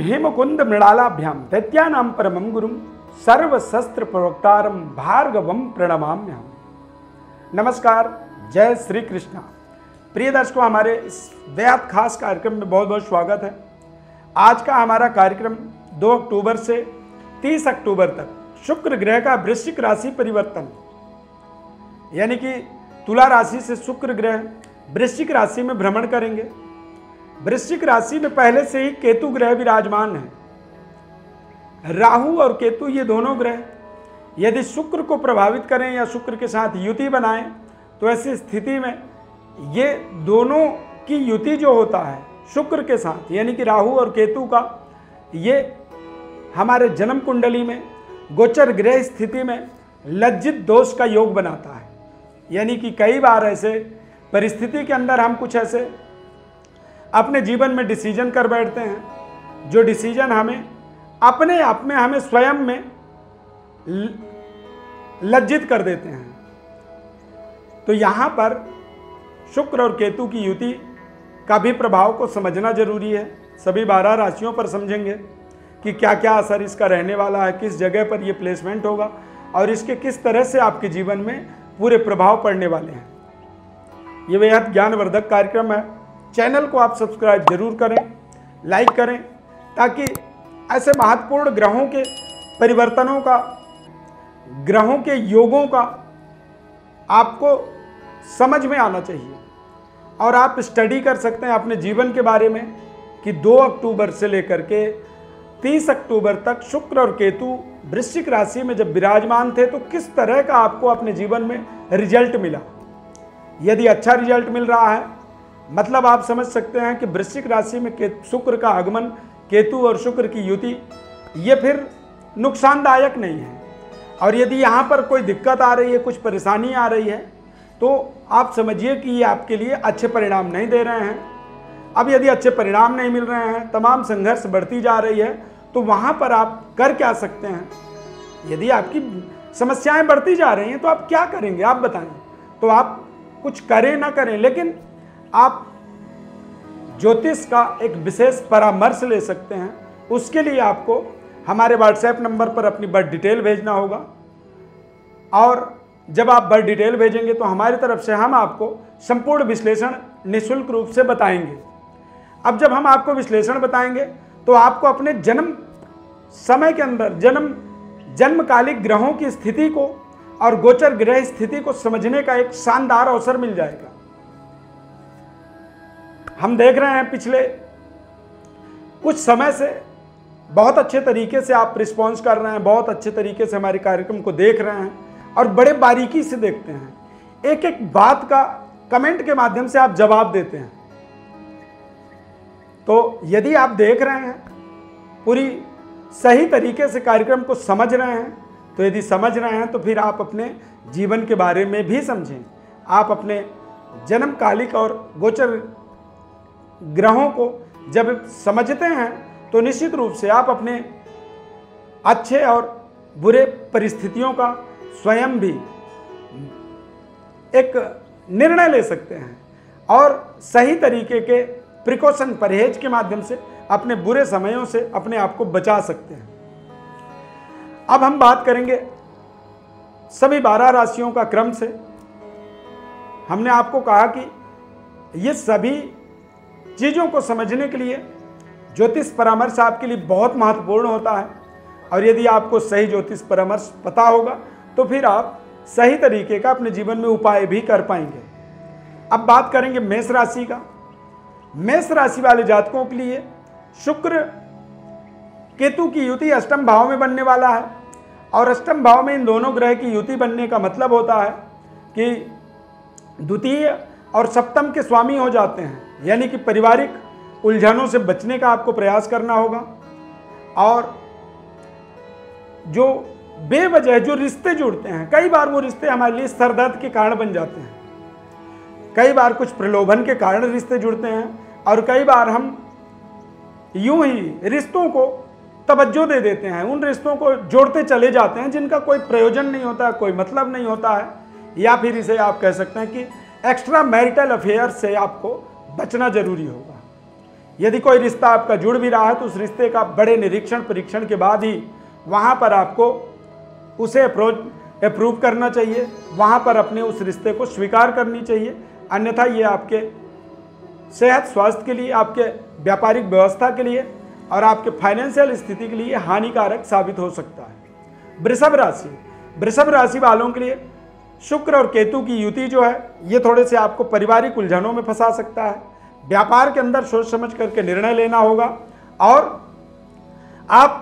हेमकुंद मृणालाभ्याम दैत्यानां परमं गुरुं सर्वशस्त्र प्रवक्तारं भार्गवं प्रणमाम्यहम्। नमस्कार, जय श्री कृष्णा। प्रिय दर्शकों, हमारे इस बेहद खास कार्यक्रम में बहुत बहुत स्वागत है। आज का हमारा कार्यक्रम 2 अक्टूबर से 30 अक्टूबर तक शुक्र ग्रह का वृश्चिक राशि परिवर्तन, यानी कि तुला राशि से शुक्र ग्रह वृश्चिक राशि में भ्रमण करेंगे। वृश्चिक राशि में पहले से ही केतु ग्रह विराजमान है। राहु और केतु ये दोनों ग्रह यदि शुक्र को प्रभावित करें या शुक्र के साथ युति बनाएं तो ऐसी स्थिति में ये दोनों की युति जो होता है शुक्र के साथ, यानी कि राहु और केतु का, ये हमारे जन्म कुंडली में गोचर ग्रह स्थिति में लज्जित दोष का योग बनाता है। यानी कि कई बार ऐसे परिस्थिति के अंदर हम कुछ ऐसे अपने जीवन में डिसीजन कर बैठते हैं जो डिसीजन हमें अपने आप में, हमें स्वयं में लज्जित कर देते हैं। तो यहाँ पर शुक्र और केतु की युति का भी प्रभाव को समझना जरूरी है। सभी 12 राशियों पर समझेंगे कि क्या क्या असर इसका रहने वाला है, किस जगह पर यह प्लेसमेंट होगा और इसके किस तरह से आपके जीवन में पूरे प्रभाव पड़ने वाले हैं। ये बेहद ज्ञानवर्धक कार्यक्रम है। चैनल को आप सब्सक्राइब जरूर करें, लाइक करें, ताकि ऐसे महत्वपूर्ण ग्रहों के परिवर्तनों का, ग्रहों के योगों का आपको समझ में आना चाहिए और आप स्टडी कर सकते हैं अपने जीवन के बारे में कि 2 अक्टूबर से लेकर के 30 अक्टूबर तक शुक्र और केतु वृश्चिक राशि में जब विराजमान थे तो किस तरह का आपको अपने जीवन में रिजल्ट मिला। यदि अच्छा रिजल्ट मिल रहा है, मतलब आप समझ सकते हैं कि वृश्चिक राशि में शुक्र का आगमन, केतु और शुक्र की युति, ये फिर नुकसानदायक नहीं है। और यदि यहाँ पर कोई दिक्कत आ रही है, कुछ परेशानी आ रही है, तो आप समझिए कि ये आपके लिए अच्छे परिणाम नहीं दे रहे हैं। अब यदि अच्छे परिणाम नहीं मिल रहे हैं, तमाम संघर्ष बढ़ती जा रही है, तो वहाँ पर आप कर क्या सकते हैं? यदि आपकी समस्याएं बढ़ती जा रही हैं तो आप क्या करेंगे, आप बताएं। तो आप कुछ करें ना करें, लेकिन आप ज्योतिष का एक विशेष परामर्श ले सकते हैं। उसके लिए आपको हमारे व्हाट्सएप नंबर पर अपनी बर्थ डिटेल भेजना होगा और जब आप बर्थ डिटेल भेजेंगे तो हमारी तरफ से हम आपको संपूर्ण विश्लेषण निःशुल्क रूप से बताएंगे। अब जब हम आपको विश्लेषण बताएंगे तो आपको अपने जन्म समय के अंदर जन्मकालिक ग्रहों की स्थिति को और गोचर ग्रह स्थिति को समझने का एक शानदार अवसर मिल जाएगा। हम देख रहे हैं पिछले कुछ समय से बहुत अच्छे तरीके से आप रिस्पॉन्स कर रहे हैं, बहुत अच्छे तरीके से हमारे कार्यक्रम को देख रहे हैं और बड़े बारीकी से देखते हैं। एक एक बात का कमेंट के माध्यम से आप जवाब देते हैं। तो यदि आप देख रहे हैं, पूरी सही तरीके से कार्यक्रम को समझ रहे हैं, तो यदि समझ रहे हैं तो फिर आप अपने जीवन के बारे में भी समझें। आप अपने जन्मकालिक और गोचर ग्रहों को जब समझते हैं तो निश्चित रूप से आप अपने अच्छे और बुरे परिस्थितियों का स्वयं भी एक निर्णय ले सकते हैं और सही तरीके के प्रिकॉशन, परहेज के माध्यम से अपने बुरे समयों से अपने आप को बचा सकते हैं। अब हम बात करेंगे सभी 12 राशियों का क्रम से। हमने आपको कहा कि ये सभी चीज़ों को समझने के लिए ज्योतिष परामर्श आपके लिए बहुत महत्वपूर्ण होता है और यदि आपको सही ज्योतिष परामर्श पता होगा तो फिर आप सही तरीके का अपने जीवन में उपाय भी कर पाएंगे। अब बात करेंगे मेष राशि का। मेष राशि वाले जातकों के लिए शुक्र केतु की युति अष्टम भाव में बनने वाला है और अष्टम भाव में इन दोनों ग्रह की युति बनने का मतलब होता है कि द्वितीय और सप्तम के स्वामी हो जाते हैं। यानी कि पारिवारिक उलझनों से बचने का आपको प्रयास करना होगा और जो बेवजह जो रिश्ते जुड़ते हैं, कई बार वो रिश्ते हमारे लिए सरदर्द के कारण बन जाते हैं, कई बार कुछ प्रलोभन के कारण रिश्ते जुड़ते हैं और कई बार हम यूं ही रिश्तों को तवज्जो दे देते हैं, उन रिश्तों को जोड़ते चले जाते हैं जिनका कोई प्रयोजन नहीं होता है, कोई मतलब नहीं होता है, या फिर इसे आप कह सकते हैं कि एक्स्ट्रा मैरिटल अफेयर से आपको बचना जरूरी होगा। यदि कोई रिश्ता आपका जुड़ भी रहा है तो उस रिश्ते का बड़े निरीक्षण परीक्षण के बाद ही वहाँ पर आपको उसे अप्रूव करना चाहिए, वहाँ पर अपने उस रिश्ते को स्वीकार करनी चाहिए। अन्यथा ये आपके सेहत स्वास्थ्य के लिए, आपके व्यापारिक व्यवस्था के लिए और आपके फाइनेंशियल स्थिति के लिए हानिकारक साबित हो सकता है। वृषभ राशि, वृषभ राशि वालों के लिए शुक्र और केतु की युति जो है ये थोड़े से आपको पारिवारिक उलझनों में फंसा सकता है। व्यापार के अंदर सोच समझ करके निर्णय लेना होगा और आप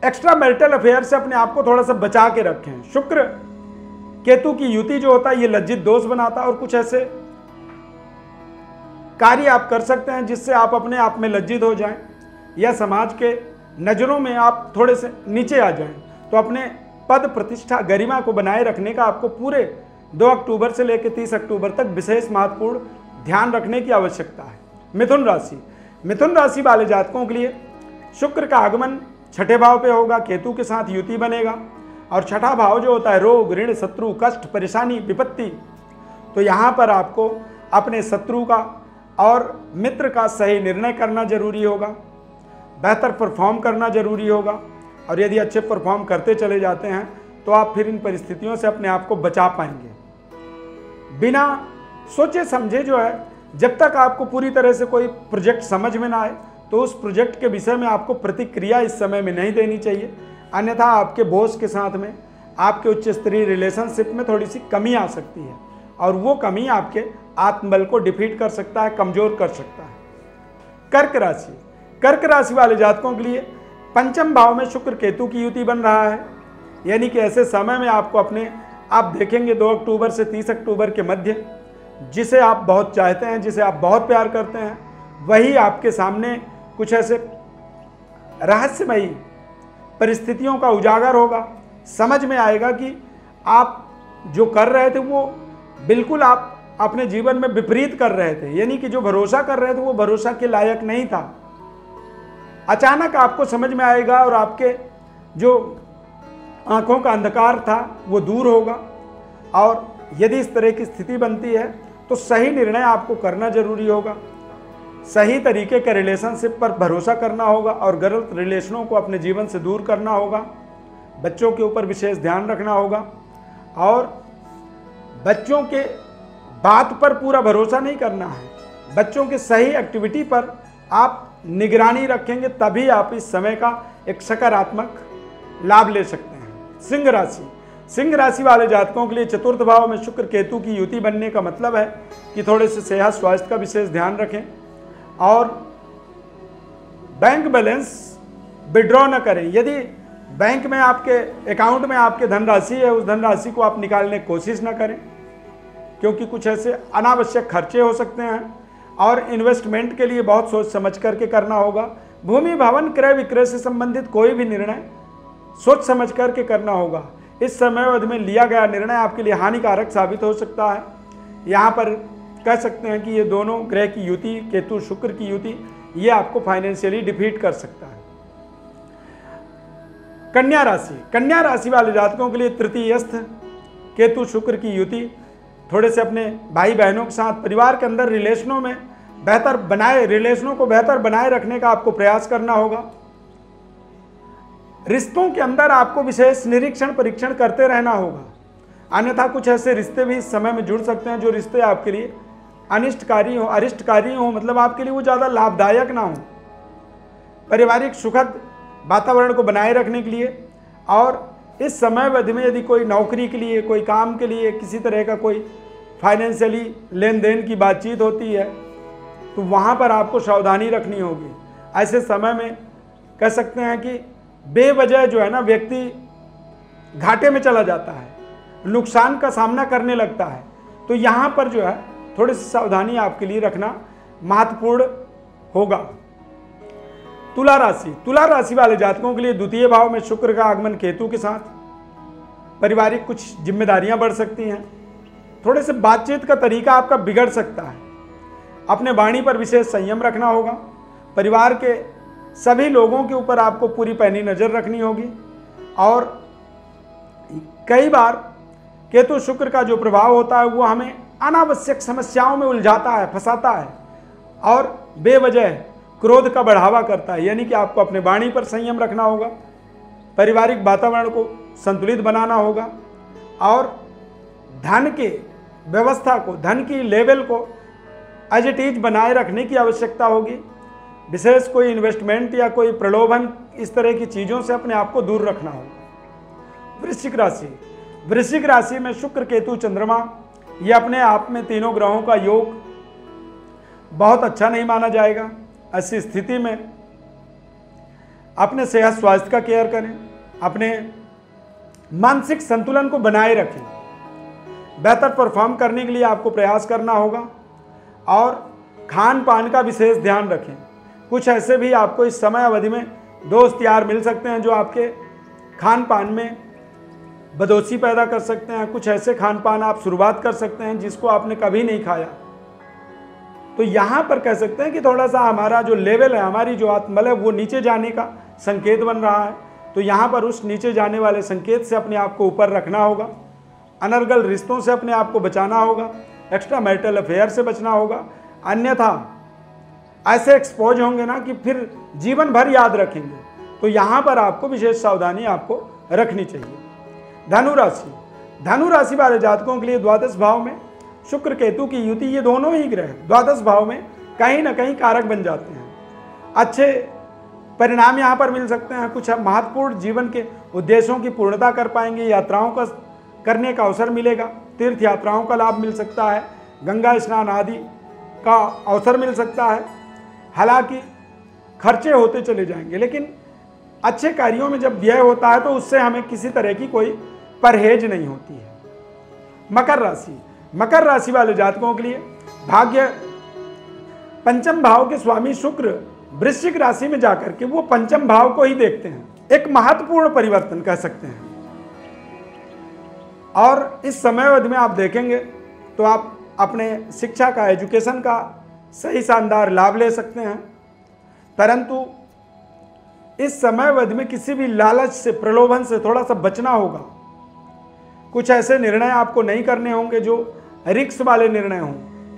एक्स्ट्रा मैरिटल अफेयर से अपने आप को थोड़ा सा बचा के रखें। शुक्र केतु की युति जो होता है ये लज्जित दोष बनाता है और कुछ ऐसे कार्य आप कर सकते हैं जिससे आप अपने आप में लज्जित हो जाएं या समाज के नज़रों में आप थोड़े से नीचे आ जाएं। तो अपने पद प्रतिष्ठा गरिमा को बनाए रखने का आपको पूरे 2 अक्टूबर से लेकर 30 अक्टूबर तक विशेष महत्वपूर्ण ध्यान रखने की आवश्यकता है। मिथुन राशि, मिथुन राशि वाले जातकों के लिए शुक्र का आगमन छठे भाव पे होगा, केतु के साथ युति बनेगा और छठा भाव जो होता है रोग ऋण शत्रु कष्ट परेशानी विपत्ति। तो यहाँ पर आपको अपने शत्रु का और मित्र का सही निर्णय करना जरूरी होगा, बेहतर परफॉर्म करना जरूरी होगा और यदि अच्छे परफॉर्म करते चले जाते हैं तो आप फिर इन परिस्थितियों से अपने आप को बचा पाएंगे। बिना सोचे समझे जो है, जब तक आपको पूरी तरह से कोई प्रोजेक्ट समझ में ना आए तो उस प्रोजेक्ट के विषय में आपको प्रतिक्रिया इस समय में नहीं देनी चाहिए। अन्यथा आपके बॉस के साथ में आपके उच्च स्तरीय रिलेशनशिप में थोड़ी सी कमी आ सकती है और वो कमी आपके आत्मबल को डिफीट कर सकता है, कमजोर कर सकता है। कर्क राशि, कर्क राशि वाले जातकों के लिए पंचम भाव में शुक्र केतु की युति बन रहा है, यानी कि ऐसे समय में आपको अपने आप देखेंगे 2 अक्टूबर से 30 अक्टूबर के मध्य जिसे आप बहुत चाहते हैं, जिसे आप बहुत प्यार करते हैं, वही आपके सामने कुछ ऐसे रहस्यमयी परिस्थितियों का उजागर होगा। समझ में आएगा कि आप जो कर रहे थे वो बिल्कुल आप अपने जीवन में विपरीत कर रहे थे, यानी कि जो भरोसा कर रहे थे वो भरोसा के लायक नहीं था। अचानक आपको समझ में आएगा और आपके जो आंखों का अंधकार था वो दूर होगा और यदि इस तरह की स्थिति बनती है तो सही निर्णय आपको करना जरूरी होगा। सही तरीके के रिलेशनशिप पर भरोसा करना होगा और गलत रिलेशनों को अपने जीवन से दूर करना होगा। बच्चों के ऊपर विशेष ध्यान रखना होगा और बच्चों के बात पर पूरा भरोसा नहीं करना है। बच्चों के सही एक्टिविटी पर आप निगरानी रखेंगे तभी आप इस समय का एक सकारात्मक लाभ ले सकते हैं। सिंह राशि, सिंह राशि वाले जातकों के लिए चतुर्थ भाव में शुक्र केतु की युति बनने का मतलब है कि थोड़े से सेहत स्वास्थ्य का विशेष ध्यान रखें और बैंक बैलेंस विड्रॉ न करें। यदि बैंक में आपके अकाउंट में आपके धनराशि है उस धनराशि को आप निकालने की कोशिश न करें, क्योंकि कुछ ऐसे अनावश्यक खर्चे हो सकते हैं और इन्वेस्टमेंट के लिए बहुत सोच समझ करके करना होगा। भूमि भवन क्रय विक्रय से संबंधित कोई भी निर्णय सोच समझ करके करना होगा। इस समय अवधि में लिया गया निर्णय आपके लिए हानिकारक साबित हो सकता है। यहाँ पर कह सकते हैं कि ये दोनों ग्रह की युति, केतु शुक्र की युति, ये आपको फाइनेंशियली डिफीट कर सकता है। कन्या राशि, कन्या राशि वाले जातकों के लिए तृतीयस्थ केतु शुक्र की युति थोड़े से अपने भाई बहनों के साथ परिवार के अंदर रिलेशनों को बेहतर बनाए रखने का आपको प्रयास करना होगा। रिश्तों के अंदर आपको विशेष निरीक्षण परीक्षण करते रहना होगा, अन्यथा कुछ ऐसे रिश्ते भी इस समय में जुड़ सकते हैं जो रिश्ते आपके लिए अनिष्टकारी हो, अरिष्टकारी हो, मतलब आपके लिए वो ज़्यादा लाभदायक ना हो। पारिवारिक सुखद वातावरण को बनाए रखने के लिए और इस समय अवधि में यदि कोई नौकरी के लिए, कोई काम के लिए, किसी तरह का कोई फाइनेंशियली लेन देन की बातचीत होती है तो वहाँ पर आपको सावधानी रखनी होगी। ऐसे समय में कह सकते हैं कि बेवजह जो है ना व्यक्ति घाटे में चला जाता है, नुकसान का सामना करने लगता है। तो यहाँ पर जो है थोड़ी सी सावधानी आपके लिए रखना महत्वपूर्ण होगा। तुला राशि, तुला राशि वाले जातकों के लिए द्वितीय भाव में शुक्र का आगमन केतु के साथ पारिवारिक कुछ जिम्मेदारियां बढ़ सकती हैं। थोड़े से बातचीत का तरीका आपका बिगड़ सकता है। अपने वाणी पर विशेष संयम रखना होगा। परिवार के सभी लोगों के ऊपर आपको पूरी पैनी नज़र रखनी होगी और कई बार केतु शुक्र का जो प्रभाव होता है वो हमें अनावश्यक समस्याओं में उलझाता है, फंसाता है और बेवजह क्रोध का बढ़ावा करता है, यानी कि आपको अपने वाणी पर संयम रखना होगा, पारिवारिक वातावरण को संतुलित बनाना होगा और धन के व्यवस्था को, धन की लेवल को एज इट इज बनाए रखने की आवश्यकता होगी। विशेष कोई इन्वेस्टमेंट या कोई प्रलोभन इस तरह की चीज़ों से अपने आप को दूर रखना होगा। वृश्चिक राशि, वृश्चिक राशि में शुक्र केतु चंद्रमा, ये अपने आप में तीनों ग्रहों का योग बहुत अच्छा नहीं माना जाएगा। ऐसी स्थिति में अपने सेहत स्वास्थ्य का केयर करें, अपने मानसिक संतुलन को बनाए रखें। बेहतर परफॉर्म करने के लिए आपको प्रयास करना होगा और खान पान का विशेष ध्यान रखें। कुछ ऐसे भी आपको इस समय अवधि में दोस्त यार मिल सकते हैं जो आपके खान पान में बदोशी पैदा कर सकते हैं। कुछ ऐसे खान पान आप शुरुआत कर सकते हैं जिसको आपने कभी नहीं खाया। तो यहाँ पर कह सकते हैं कि थोड़ा सा हमारा जो लेवल है, हमारी जो आत्मबल है, वो नीचे जाने का संकेत बन रहा है। तो यहाँ पर उस नीचे जाने वाले संकेत से अपने आप को ऊपर रखना होगा। अनर्गल रिश्तों से अपने आप को बचाना होगा, एक्स्ट्रा मैरिटल अफेयर से बचना होगा, अन्यथा ऐसे एक्सपोज होंगे ना कि फिर जीवन भर याद रखेंगे। तो यहाँ पर आपको विशेष सावधानी आपको रखनी चाहिए। धनु राशि, धनु राशि वाले जातकों के लिए द्वादश भाव में शुक्र केतु की युति, ये दोनों ही ग्रह द्वादश भाव में कहीं ना कहीं कारक बन जाते हैं। अच्छे परिणाम यहाँ पर मिल सकते हैं। कुछ महत्वपूर्ण जीवन के उद्देश्यों की पूर्णता कर पाएंगे, यात्राओं का करने का अवसर मिलेगा, तीर्थ यात्राओं का लाभ मिल सकता है, गंगा स्नान आदि का अवसर मिल सकता है। हालांकि खर्चे होते चले जाएंगे, लेकिन अच्छे कार्यों में जब व्यय होता है तो उससे हमें किसी तरह की कोई परहेज नहीं होती है। मकर राशि, मकर राशि वाले जातकों के लिए भाग्य पंचम भाव के स्वामी शुक्र वृश्चिक राशि में जाकर के वो पंचम भाव को ही देखते हैं। एक महत्वपूर्ण परिवर्तन कह सकते हैं। और इस समय अवधि में आप देखेंगे तो आप अपने शिक्षा का, एजुकेशन का सही शानदार लाभ ले सकते हैं। परंतु इस समय अवधि में किसी भी लालच से, प्रलोभन से थोड़ा सा बचना होगा। कुछ ऐसे निर्णय आपको नहीं करने होंगे जो रिस्क वाले निर्णय हों।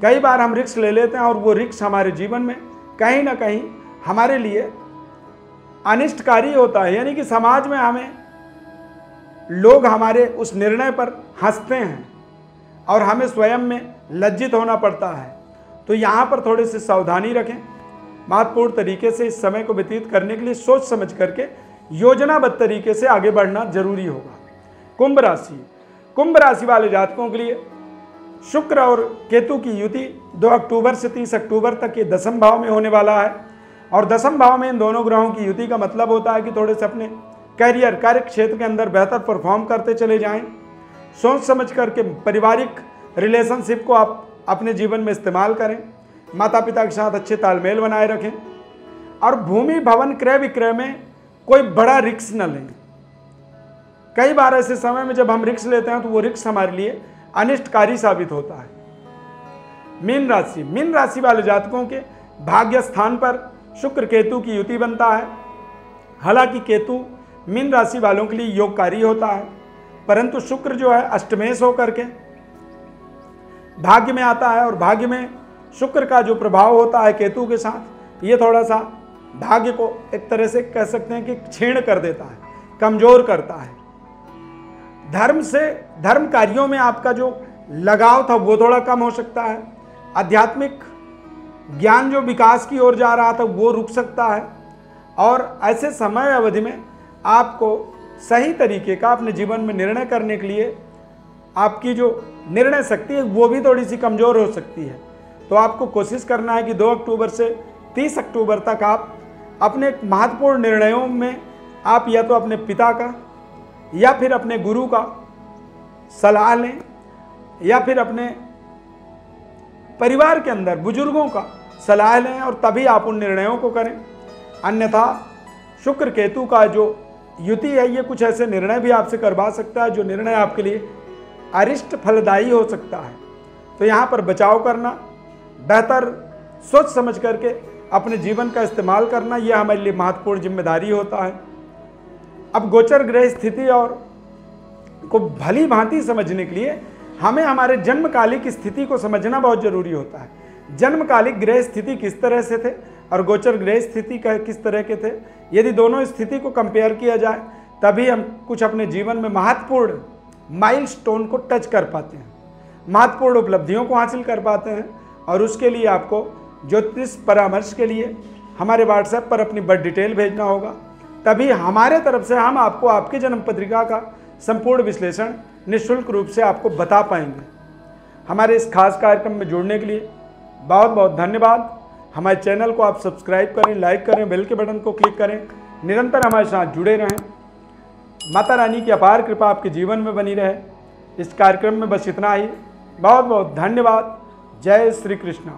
कई बार हम रिस्क ले लेते हैं और वो रिस्क हमारे जीवन में कहीं ना कहीं हमारे लिए अनिष्टकारी होता है, यानी कि समाज में हमें लोग हमारे उस निर्णय पर हंसते हैं और हमें स्वयं में लज्जित होना पड़ता है। तो यहाँ पर थोड़ी सी सावधानी रखें। महत्वपूर्ण तरीके से इस समय को व्यतीत करने के लिए सोच समझ करके योजनाबद्ध तरीके से आगे बढ़ना जरूरी होगा। कुंभ राशि, कुंभ राशि वाले जातकों के लिए शुक्र और केतु की युति 2 अक्टूबर से 30 अक्टूबर तक ये दसम भाव में होने वाला है। और दसम भाव में इन दोनों ग्रहों की युति का मतलब होता है कि थोड़े से अपने करियर, कार्य क्षेत्र के अंदर बेहतर परफॉर्म करते चले जाएं। सोच समझ करके पारिवारिक रिलेशनशिप को आप अपने जीवन में इस्तेमाल करें। माता पिता के साथ अच्छे तालमेल बनाए रखें और भूमि भवन क्रय विक्रय में कोई बड़ा रिस्क न लें। कई बार ऐसे समय में जब हम रिस्क लेते हैं तो वो रिस्क हमारे लिए अनिष्टकारी साबित होता है। मीन राशि, मीन राशि वाले जातकों के भाग्य स्थान पर शुक्र केतु की युति बनता है। हालांकि केतु मीन राशि वालों के लिए योगकारी होता है, परंतु शुक्र जो है अष्टमेश होकर के भाग्य में आता है और भाग्य में शुक्र का जो प्रभाव होता है केतु के साथ, ये थोड़ा सा भाग्य को एक तरह से कह सकते हैं कि क्षीण कर देता है, कमजोर करता है। धर्म से, धर्म कार्यों में आपका जो लगाव था वो थोड़ा कम हो सकता है। आध्यात्मिक ज्ञान जो विकास की ओर जा रहा था वो रुक सकता है। और ऐसे समय अवधि में आपको सही तरीके का अपने जीवन में निर्णय करने के लिए आपकी जो निर्णय शक्ति है वो भी थोड़ी सी कमज़ोर हो सकती है। तो आपको कोशिश करना है कि 2 अक्टूबर से 30 अक्टूबर तक आप अपने महत्वपूर्ण निर्णयों में आप या तो अपने पिता का या फिर अपने गुरु का सलाह लें या फिर अपने परिवार के अंदर बुजुर्गों का सलाह लें और तभी आप उन निर्णयों को करें। अन्यथा शुक्र केतु का जो युति है ये कुछ ऐसे निर्णय भी आपसे करवा सकता है जो निर्णय आपके लिए अरिष्ट फलदायी हो सकता है। तो यहाँ पर बचाव करना, बेहतर सोच समझ करके अपने जीवन का इस्तेमाल करना, यह हमारे लिए महत्वपूर्ण जिम्मेदारी होता है। अब गोचर ग्रह स्थिति और को भली भांति समझने के लिए हमें हमारे जन्मकालिक स्थिति को समझना बहुत जरूरी होता है। जन्मकालिक ग्रह स्थिति किस तरह से थे और गोचर ग्रह स्थिति का किस तरह के थे। यदि दोनों स्थिति को कंपेयर किया जाए तभी हम कुछ अपने जीवन में महत्वपूर्ण माइलस्टोन को टच कर पाते हैं, महत्वपूर्ण उपलब्धियों को हासिल कर पाते हैं। और उसके लिए आपको ज्योतिष परामर्श के लिए हमारे व्हाट्सएप पर अपनी बर्थ डिटेल भेजना होगा, तभी हमारे तरफ से हम आपको आपकी जन्म पत्रिका का संपूर्ण विश्लेषण निःशुल्क रूप से आपको बता पाएंगे। हमारे इस खास कार्यक्रम में जुड़ने के लिए बहुत बहुत धन्यवाद। हमारे चैनल को आप सब्सक्राइब करें, लाइक करें, बेल के बटन को क्लिक करें, निरंतर हमारे साथ जुड़े रहें। माता रानी की अपार कृपा आपके जीवन में बनी रहे। इस कार्यक्रम में बस इतना ही। बहुत बहुत धन्यवाद। जय श्री कृष्ण।